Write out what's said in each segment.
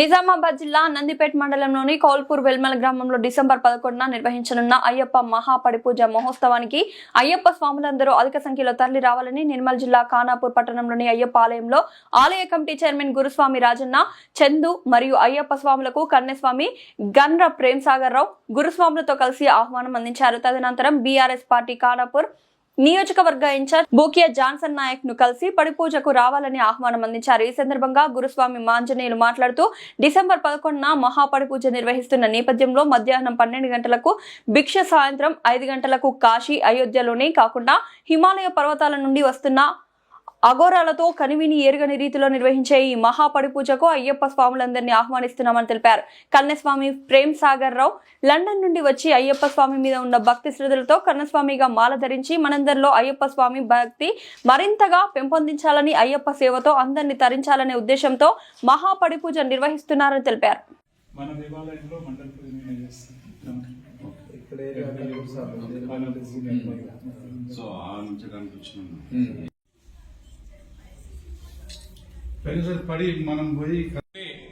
నిజామాబాద్ జిల్లా నందిపేట మండలంలోని కౌల్పూర్ వెల్మల గ్రామంలో డిసెంబర్ 11న నిర్వహించనున్న అయ్యప్ప మహాపడిపూజ మహోత్సవానికి అయ్యప్ప స్వాములందరూ అధిక సంఖ్యలో తరలి రావాలని నిర్మల్ జిల్లా ఖానాపూర్ పట్టణంలోని అయ్యప్ప ఆలయంలో ఆలయ కమిటీ చైర్మన్ గురుస్వామి రాజన్న చందు మరియు అయ్యప్ప స్వాములకు కన్నెస్వామి గన్ర ప్రేమ్ సాగర్ రావు గురుస్వాములతో కలిసి ఆహ్వానం అందించారు. తదనంతరం బీఆర్ఎస్ పార్టీ ఖానాపూర్ నియోజకవర్గ ఇన్ఛార్జ్ బోకియా జాన్సన్ నాయక్ ను కలిసి పడిపూజకు రావాలని ఆహ్వానం అందించారు. ఈ సందర్భంగా గురుస్వామి మాంజనేయులు మాట్లాడుతూ డిసెంబర్ 11న మహాపడిపూజ నిర్వహిస్తున్న నేపథ్యంలో మధ్యాహ్నం 12 గంటలకు భిక్ష, సాయంత్రం 5 గంటలకు కాశీ అయోధ్యలోనే కాకుండా హిమాలయ పర్వతాల నుండి వస్తున్న అఘోరాలతో కనివిని ఎరుగని రీతిలో నిర్వహించే ఈ మహాపడిపూజకు అయ్యప్ప స్వాములందరినీ ఆహ్వానిస్తున్నామని తెలిపారు. కన్నస్వామి ప్రేమ్ సాగర్ రావు లండన్ నుండి వచ్చి అయ్యప్ప స్వామి మీద ఉన్న భక్తి శ్రద్ధలతో కన్నస్వామిగా మాల ధరించి మనందరిలో అయ్యప్ప స్వామి భక్తి మరింతగా పెంపొందించాలని, అయ్యప్ప సేవతో అందరినీ తరించాలనే ఉద్దేశంతో మహాపడిపూజ నిర్వహిస్తున్నారని తెలిపారు.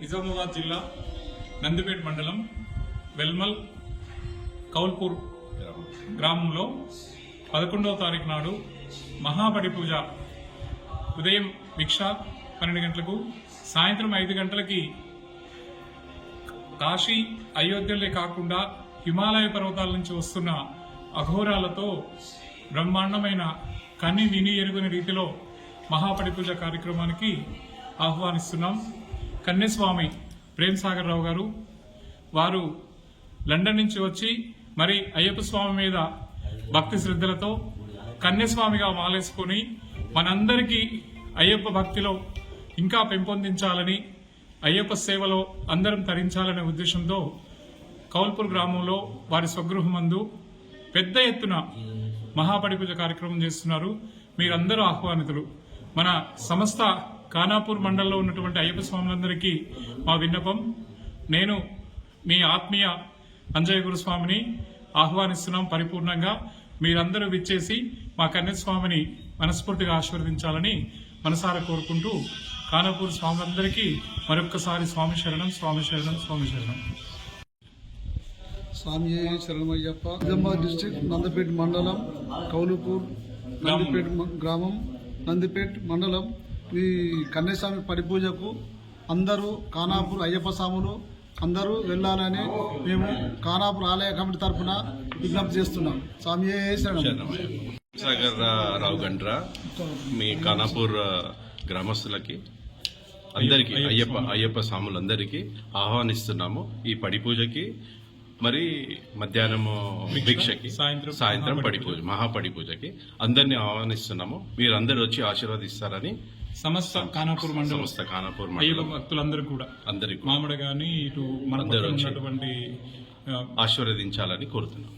నిజామాబాద్ జిల్లా నందిపేట మండలం వెల్మల్ కౌల్పూర్ గ్రామంలో 11వ తారీఖు నాడు మహాపడి పూజ ఉదయం భిక్ష 12 గంటలకు, సాయంత్రం 5 గంటలకి కాశీ అయోధ్యలే కాకుండా హిమాలయ పర్వతాల నుంచి వస్తున్న అఘోరాలతో బ్రహ్మాండమైన కన్ని విని ఎరుగని రీతిలో మహాపడి పూజ కార్యక్రమానికి ఆహ్వానిస్తున్నాం. కన్నెస్వామి ప్రేమ్ సాగర్ రావు గారు వారు లండన్ నుంచి వచ్చి మరి అయ్యప్ప స్వామి మీద భక్తి శ్రద్ధలతో కన్యస్వామిగా మాలేసుకుని మనందరికీ అయ్యప్ప భక్తిలో ఇంకా పెంపొందించాలని, అయ్యప్ప సేవలో అందరం తరించాలనే ఉద్దేశంతో కౌల్పూర్ గ్రామంలో వారి స్వగృహమందు పెద్ద ఎత్తున మహాపడి పూజ కార్యక్రమం చేస్తున్నారు. మీరందరూ ఆహ్వానితులు. మన సమస్త ఖానాపూర్ మండలంలో ఉన్నటువంటి అయ్యప్ప స్వాములందరికీ మా విన్నపం, నేను మీ ఆత్మీయ అంజయ్య గురుస్వామిని ఆహ్వానిస్తున్నాం. పరిపూర్ణంగా మీరందరూ విచ్చేసి మా కన్యస్వామిని మనస్ఫూర్తిగా ఆశీర్వదించాలని మనసారా కోరుకుంటూ ఖానాపూర్ స్వాములందరికీ మరొక్కసారి స్వామి శరణం, స్వామి శరణం, స్వామి శరణం. స్వామి శరణమయ్యప్ప. నిజామాబాద్ డిస్ట్రిక్ట్ నందిపేట మండలం కౌలుపూర్ నందిపేట గ్రామం నందిపేట మండలం ఈ కన్యస్వామి పడిపూజకు అందరూ ఖానాపూర్ అయ్యప్ప స్వాములు అందరూ వెళ్ళాలని మేము ఖానాపూర్ ఆలయ కమిటీ తరఫున విజ్ఞప్తి చేస్తున్నాం. స్వామి శరణం. సాగర్ రావు గండ్రా మీ ఖానాపూర్ గ్రామస్తులకి అందరికీ అయ్యప్ప స్వాములందరికీ ఆహ్వానిస్తున్నాము. ఈ పడి పూజకి మరి మధ్యాహ్నము భిక్షకి, సాయంత్రం పడి పూజ మహాపడి పూజకి అందరినీ ఆహ్వానిస్తున్నాము. మీరందరూ వచ్చి ఆశీర్వదిస్తారని సమస్త ఖానాపూర్ మండలం అయ్యప్ప భక్తులందరూ కూడా అందరికీ మామిడి గాని ఇటు మన ఆశీర్వదించాలని కోరుతున్నాం.